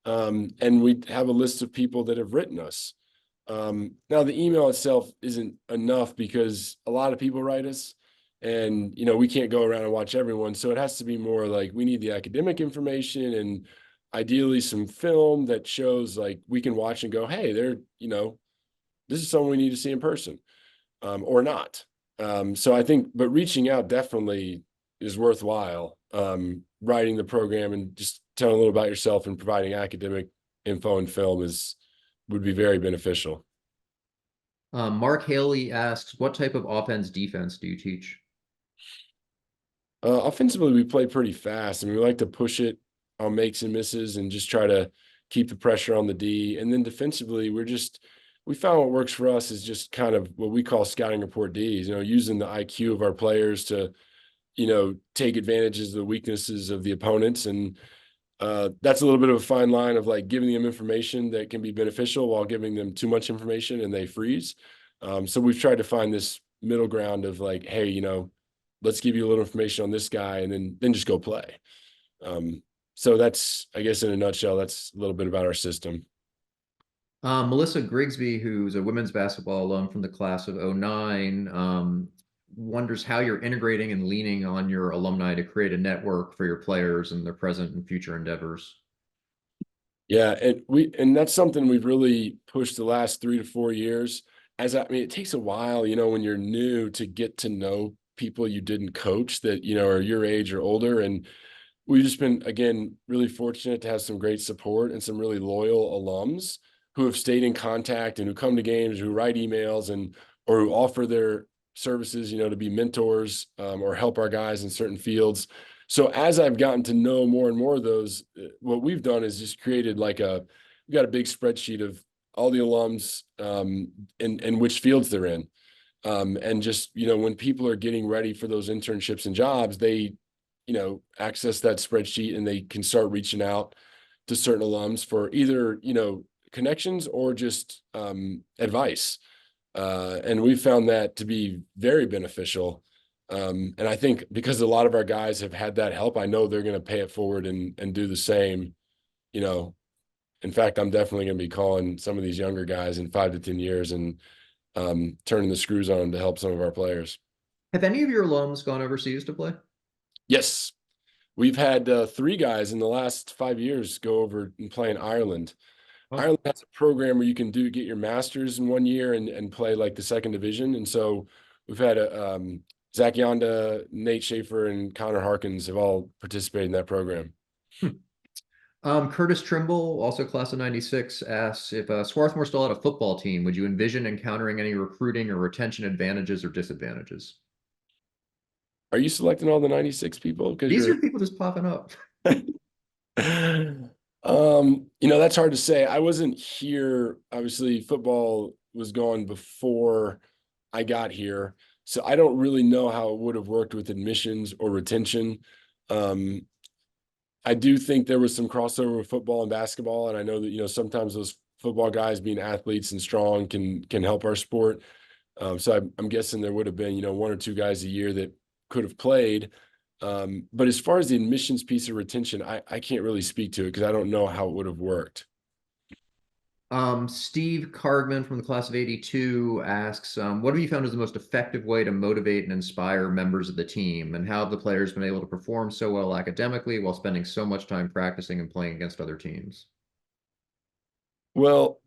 and we have a list of people that have written us. Now the email itself isn't enough because a lot of people write us and, we can't go around and watch everyone. So it has to be more like we need the academic information and ideally some film that shows like we can watch and go, hey, this is someone we need to see in person, or not. So I think, but reaching out definitely is worthwhile. Writing the program and just telling a little about yourself and providing academic info and film would be very beneficial. Mark Haley asks, what type of offense defense do you teach? Offensively, we play pretty fast. I mean, we like to push it on makes and misses and just try to keep the pressure on the D. And then defensively, we found what works for us is just kind of what we call scouting report Ds, using the IQ of our players to, take advantages of the weaknesses of the opponents. And that's a little bit of a fine line of like giving them information that can be beneficial while giving them too much information and they freeze. So we've tried to find this middle ground of like, hey, let's give you a little information on this guy and then just go play. So that's, I guess, in a nutshell, that's a little bit about our system. Melissa Grigsby, who's a women's basketball alum from the class of '09, wonders how you're integrating and leaning on your alumni to create a network for your players and their present and future endeavors. Yeah, and that's something we've really pushed the last 3 to 4 years. It takes a while, when you're new to get to know people you didn't coach that, are your age or older. And we've just been, again, really fortunate to have some great support and some really loyal alums who have stayed in contact and who come to games, who write emails or who offer their services, to be mentors, or help our guys in certain fields. So as I've gotten to know more and more of those, what we've done is just created we've got a big spreadsheet of all the alums, and which fields they're in. And just, when people are getting ready for those internships and jobs, they, access that spreadsheet and they can start reaching out to certain alums for either, connections or just advice. And we found that to be very beneficial. And I think because a lot of our guys have had that help, I know they're going to pay it forward and do the same. In fact, I'm definitely going to be calling some of these younger guys in 5 to 10 years and turning the screws on them to help some of our players. Have any of your alums gone overseas to play? Yes, we've had 3 guys in the last 5 years go over and play in Ireland. Oh. Ireland has a program where you can get your master's in 1 year and play like the second division. And so we've had Zach Yonda, Nate Schaefer, and Connor Harkins have all participated in that program. Curtis Trimble, also class of '96, asks if Swarthmore still had a football team, would you envision encountering any recruiting or retention advantages or disadvantages? Are you selecting all the 96 people? Because These you're are people just popping up. That's hard to say. I wasn't here. Obviously, football was gone before I got here. So I don't really know how it would have worked with admissions or retention. I do think there was some crossover with football and basketball. And I know that, sometimes those football guys being athletes and strong can help our sport. So I'm guessing there would have been, 1 or 2 guys a year that could have played. But as far as the admissions piece of retention, I can't really speak to it because I don't know how it would have worked. Steve Cargman from the class of '82 asks, what have you found is the most effective way to motivate and inspire members of the team? And how have the players been able to perform so well academically while spending so much time practicing and playing against other teams? Well,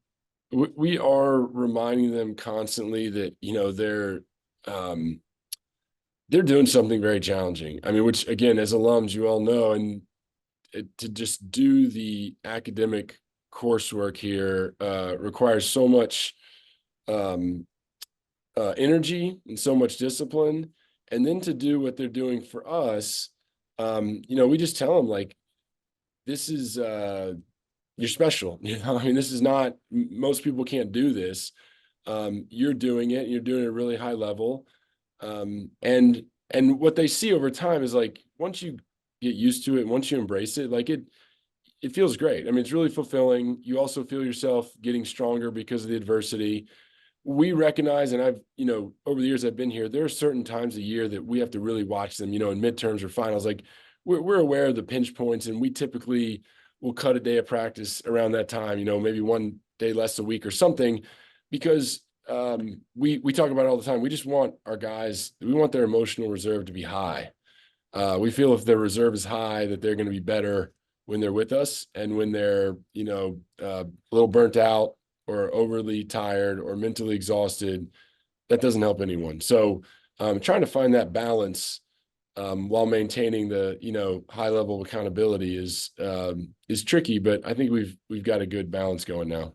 we are reminding them constantly that, um, they're doing something very challenging. I mean, which again, as alums, you all know, and to just do the academic coursework here requires so much energy and so much discipline. And then to do what they're doing for us, we just tell them like, this is, you're special. I mean, this is not, most people can't do this. You're doing it, you're doing it at a really high level. And what they see over time is like, once you get used to it, once you embrace it, like it feels great. I mean, it's really fulfilling. You also feel yourself getting stronger because of the adversity. We recognize, and I've, over the years I've been here, there are certain times a year that we have to really watch them, in midterms or finals. Like we're aware of the pinch points, and we typically will cut a day of practice around that time, maybe one day less a week or something, because we talk about it all the time. We just want our guys, we want their emotional reserve to be high. We feel if their reserve is high, that they're going to be better when they're with us, and when they're, a little burnt out or overly tired or mentally exhausted, that doesn't help anyone. So trying to find that balance while maintaining the, high level of accountability is tricky, but I think we've got a good balance going now.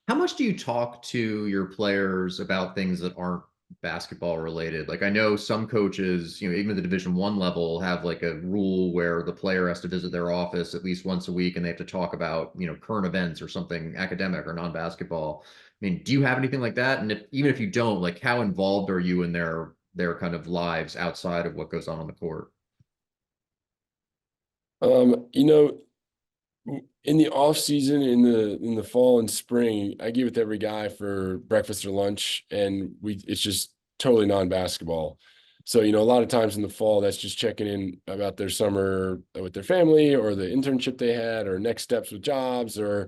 How much do you talk to your players about things that aren't basketball related? Like I know some coaches, even at the Division I level have like a rule where the player has to visit their office at least once a week and they have to talk about, current events or something academic or non-basketball. I mean, do you have anything like that? And even if you don't, like how involved are you in their kind of lives outside of what goes on the court? Um, you know, in the off season, in the fall and spring, I get with every guy for breakfast or lunch, and it's just totally non-basketball. So, a lot of times in the fall, that's just checking in about their summer with their family, or the internship they had, or next steps with jobs, or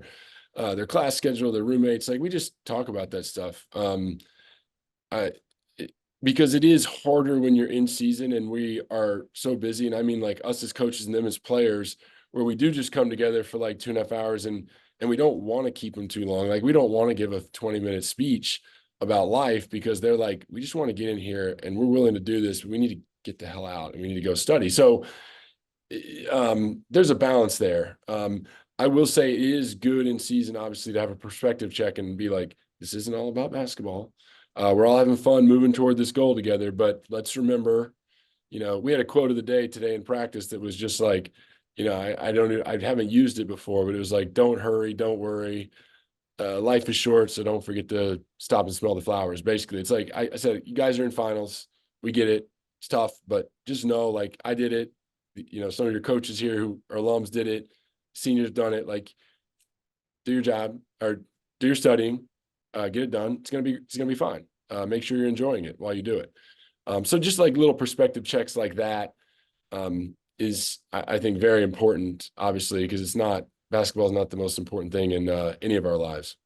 their class schedule, their roommates. Like we just talk about that stuff. I because it is harder when you're in season and we are so busy. And I mean, like us as coaches and them as players, where we do just come together for like 2.5 hours, and we don't want to keep them too long. Like we don't want to give a 20-minute speech about life, because they're like, we just want to get in here and we're willing to do this. But we need to get the hell out and we need to go study. So there's a balance there. I will say it is good in season, obviously, to have a perspective check and be like, this isn't all about basketball. We're all having fun moving toward this goal together, but let's remember, we had a quote of the day today in practice that was just like, I haven't used it before, but it was like, don't hurry, don't worry. Life is short, so don't forget to stop and smell the flowers. Basically, it's like I said, you guys are in finals. We get it. It's tough, but just know, like I did it. Some of your coaches here who are alums did it. Seniors done it. Like, do your job or do your studying, get it done. It's gonna be fine. Make sure you're enjoying it while you do it. So just like little perspective checks like that is, I think, very important, obviously, because basketball is not the most important thing in any of our lives.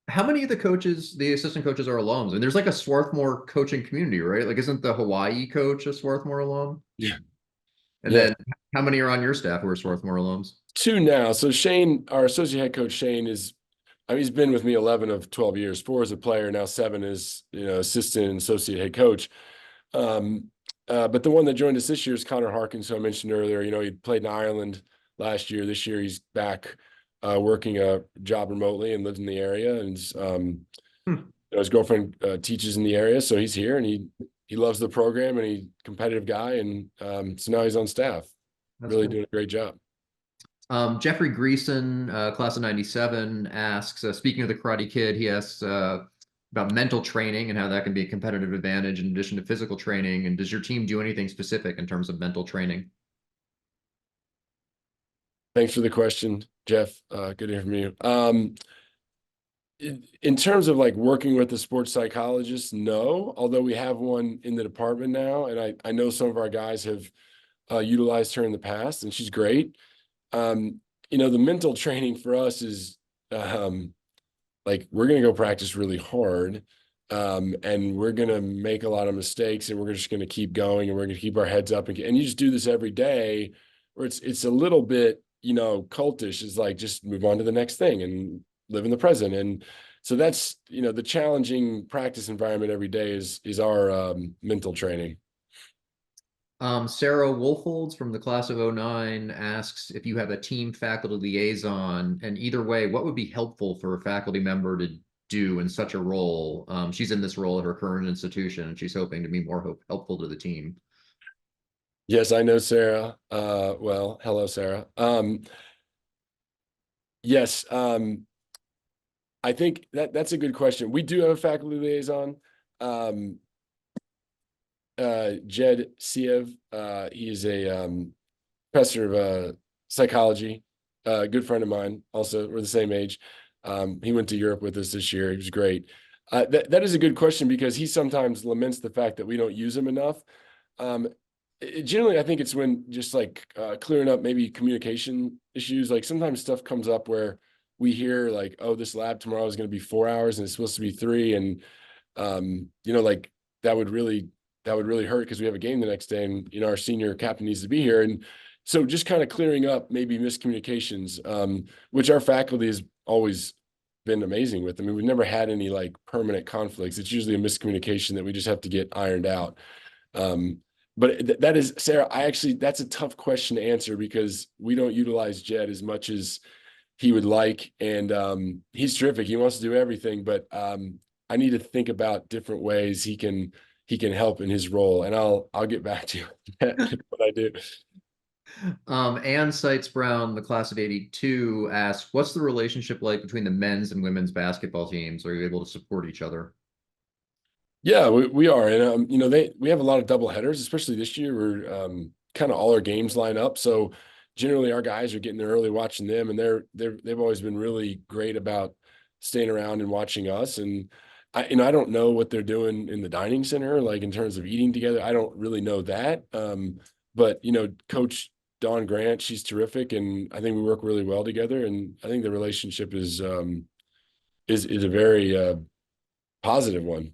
How many of the assistant coaches are alums? And there's like a Swarthmore coaching community, right? Like, isn't the Hawaii coach a Swarthmore alum? Yeah. And Yeah. then how many are on your staff who are Swarthmore alums? Two now. So Shane, our associate head coach, Shane he's been with me 11 of 12 years, 4 as a player, now 7 as, assistant and associate head coach. Um, but the one that joined us this year is Connor Harkins, who I mentioned earlier. He played in Ireland last year. This year he's back working a job remotely and lives in the area. And Hmm, his girlfriend teaches in the area, so he's here, and he loves the program, and he's a competitive guy. And so now he's on staff, that's really cool. doing a great job. Jeffrey Greason, class of 97, asks, speaking of the Karate Kid, he asks about mental training and how that can be a competitive advantage in addition to physical training. And does your team do anything specific in terms of mental training? Thanks for the question, Jeff. Good to hear from you. In terms of like working with a sports psychologist, no, although we have one in the department now, and I know some of our guys have utilized her in the past, and she's great. The mental training for us is like we're going to go practice really hard, and we're going to make a lot of mistakes, and we're just going to keep going, and we're going to keep our heads up, and you just do this every day, where it's a little bit cultish. Is like, just move on to the next thing and live in the present. And so that's the challenging practice environment every day is our mental training. Sarah Wolfolds from the class of '09 asks if you have a team faculty liaison, and either way, what would be helpful for a faculty member to do in such a role. She's in this role at her current institution, and she's hoping to be more helpful to the team. Yes, I know Sarah. Well, hello, Sarah. Yes, I think that's a good question. We do have a faculty liaison. Um, Jed Siev, he is a professor of psychology, a good friend of mine. Also, we're the same age. He went to Europe with us this year. He was great. That is a good question because he sometimes laments the fact that we don't use him enough. Um, Generally, I think it's when just like clearing up maybe communication issues. Like sometimes stuff comes up where we hear like, oh, this lab tomorrow is going to be 4 hours and it's supposed to be 3, and like that would really hurt because we have a game the next day, and our senior captain needs to be here. And so just kind of clearing up maybe miscommunications, which our faculty has always been amazing with. I mean, we've never had any like permanent conflicts. It's usually a miscommunication that we just have to get ironed out. But that is, Sarah, that's a tough question to answer because we don't utilize Jed as much as he would like. And he's terrific. He wants to do everything, but I need to think about different ways he can help in his role. And I'll get back to you what I do. Ann Seitz Brown, the class of 82, asks, what's the relationship like between the men's and women's basketball teams? Are you able to support each other? Yeah, we are. And we have a lot of double headers, especially this year where kind of all our games line up. So generally our guys are getting there early watching them, and they've always been really great about staying around and watching us. And I don't know what they're doing in the dining center, like in terms of eating together. I don't really know that. But Coach Dawn Grant, she's terrific, and I think we work really well together. And I think the relationship is a very positive one.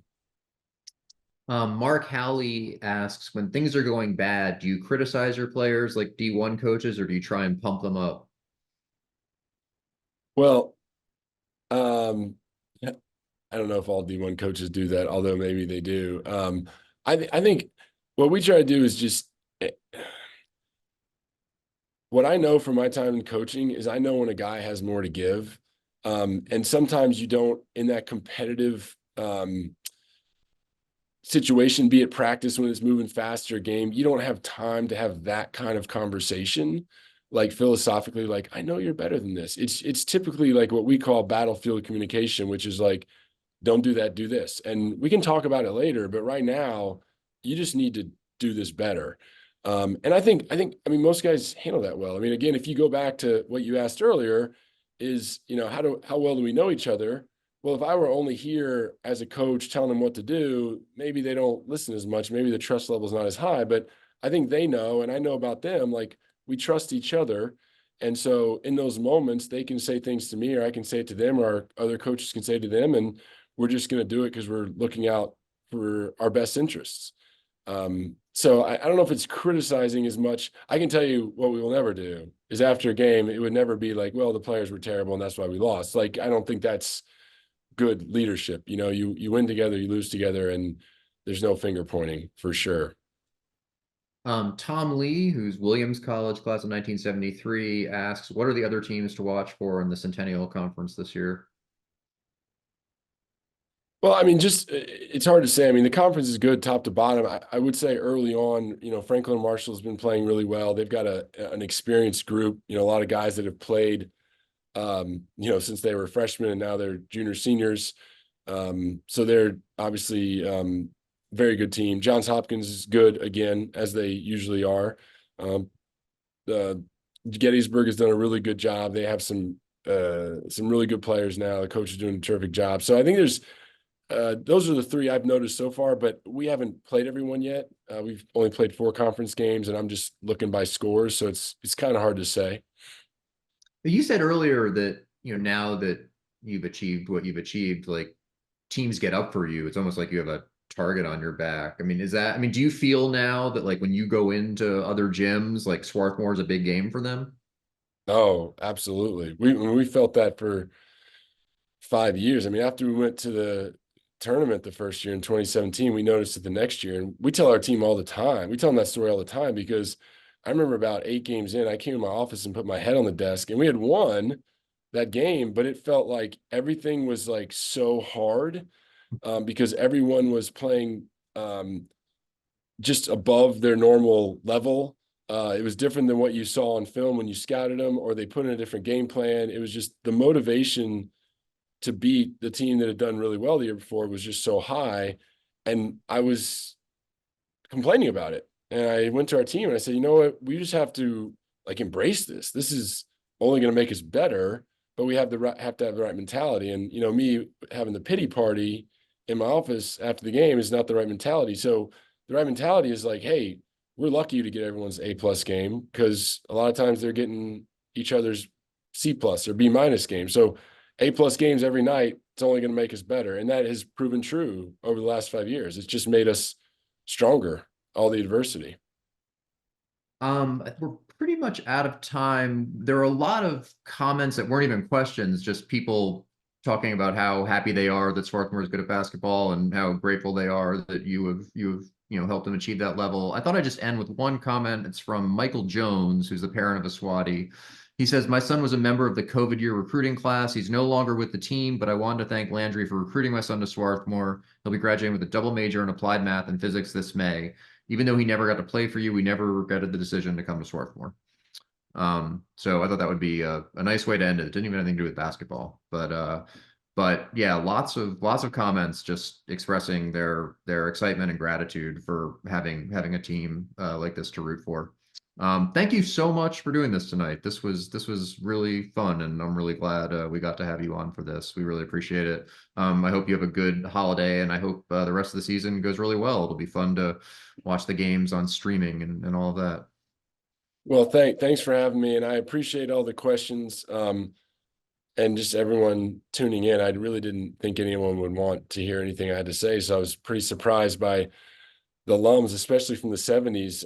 Mark Halley asks, when things are going bad, do you criticize your players like D1 coaches, or do you try and pump them up? Well, yeah, I don't know if all D1 coaches do that, although maybe they do. I think what we try to do is just what I know from my time in coaching is I know when a guy has more to give. And sometimes you don't in that competitive situation, be it practice when it's moving faster, game, you don't have time to have that kind of conversation, like philosophically, like, I know you're better than this. It's typically like what we call battlefield communication, which is like, don't do that, do this. And we can talk about it later, but right now, you just need to do this better. And I mean, most guys handle that well. I mean, again, if you go back to what you asked earlier, is, how well do we know each other? Well, if I were only here as a coach telling them what to do, maybe they don't listen as much. Maybe the trust level is not as high, but I think they know, and I know about them. Like, we trust each other. And so in those moments, they can say things to me, or I can say it to them, or our other coaches can say to them, and we're just going to do it because we're looking out for our best interests. So I don't know if it's criticizing as much. I can tell you what we will never do is after a game, it would never be like, well, the players were terrible and that's why we lost. Like, I don't think that's good leadership. You win together, you lose together, and there's no finger pointing for sure. Tom Lee, who's Williams College class of 1973, asks, what are the other teams to watch for in the Centennial Conference this year? Well, I mean, just it's hard to say. I mean, the conference is good top to bottom. I would say early on, Franklin Marshall has been playing really well. They've got an experienced group, a lot of guys that have played, since they were freshmen, and now they're junior seniors. So they're obviously very good team. Johns Hopkins is good again, as they usually are. Gettysburg has done a really good job. They have some really good players now. The coach is doing a terrific job. So I think those are the three I've noticed so far, but we haven't played everyone yet. We've only played 4 conference games, and I'm just looking by scores, so it's kind of hard to say. You said earlier that, now that you've achieved what you've achieved, like teams get up for you. It's almost like you have a target on your back. I mean, do you feel now that like when you go into other gyms, like Swarthmore is a big game for them? Oh, absolutely. We felt that for 5 years. I mean, after we went to the tournament the first year in 2017, we noticed it the next year. And we tell our team all the time. We tell them that story all the time because I remember about 8 games in, I came to my office and put my head on the desk, and we had won, that game, but it felt like everything was like so hard because everyone was playing just above their normal level. It was different than what you saw on film when you scouted them, or they put in a different game plan. It was just the motivation to beat the team that had done really well the year before was just so high. And I was complaining about it. And I went to our team and I said, you know what, we just have to like embrace this. This is only going to make us better, but we have have to have the right mentality. And me having the pity party in my office after the game is not the right mentality. So the right mentality is like, hey, we're lucky to get everyone's A+ game, because a lot of times they're getting each other's C+ or B- game. So A+ games every night, it's only going to make us better. And that has proven true over the last 5 years. It's just made us stronger, all the adversity. We're pretty much out of time. There are a lot of comments that weren't even questions, just people talking about how happy they are that Swarthmore is good at basketball and how grateful they are that you have helped them achieve that level. I thought I'd just end with one comment. It's from Michael Jones, who's the parent of a Swati. He says, my son was a member of the COVID year recruiting class. He's no longer with the team, but I wanted to thank Landry for recruiting my son to Swarthmore. He'll be graduating with a double major in applied math and physics this May. Even though he never got to play for you, we never regretted the decision to come to Swarthmore. So I thought that would be a nice way to end it. It didn't even have anything to do with basketball, but yeah, lots of comments just expressing their excitement and gratitude for having a team like this to root for. Thank you so much for doing this tonight. This was really fun, and I'm really glad we got to have you on for this. We really appreciate it. I hope you have a good holiday, and I hope the rest of the season goes really well. It'll be fun to watch the games on streaming and all of that. Well, thanks for having me, and I appreciate all the questions and just everyone tuning in. I really didn't think anyone would want to hear anything I had to say, so I was pretty surprised by the alums, especially from the '70s,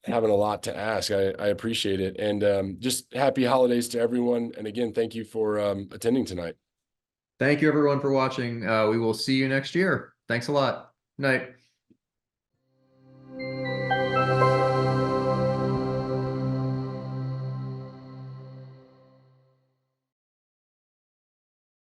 having a lot to ask. I appreciate it, and just happy holidays to everyone. And again, thank you for attending tonight. Thank you everyone for watching. We will see you next year. Thanks a lot. Night.